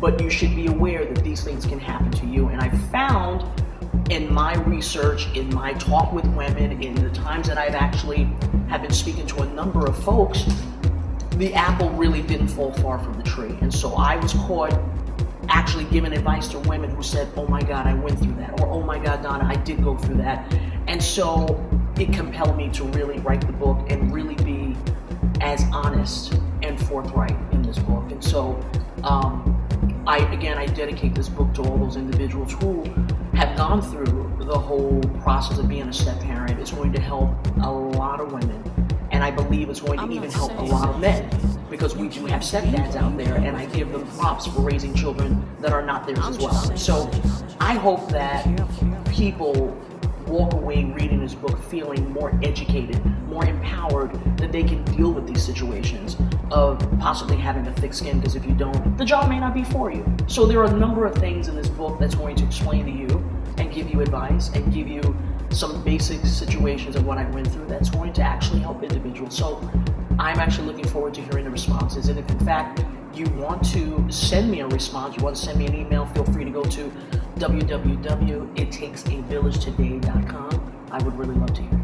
but you should be aware that these things can happen to you. And I found in my research, in my talk with women, in the times that I've actually have been speaking to a number of folks, the apple really didn't fall far from the tree. And so I was caught actually giving advice to women who said, oh my God, I went through that, or oh my God, Donna, I did go through that. And so it compelled me to really write the book and really be as honest and forthright in this book. And so I dedicate this book to all those individuals who have gone through the whole process of being a step-parent. It's going to help a lot of women, and I believe it's going to even help a lot of men, because we do have stepdads out there, and I give them props for raising children that are not theirs as well. So I hope that people walk away reading this book feeling more educated, more empowered, that they can deal with these situations of possibly having a thick skin, because if you don't, the job may not be for you. So there are a number of things in this book that's going to explain to you and give you advice and give you some basic situations of what I went through that's going to actually help individuals. So I'm actually looking forward to hearing the responses. And if in fact you want to send me a response, you want to send me an email, feel free to go to www.ittakesavillagetoday.com. I would really love to hear.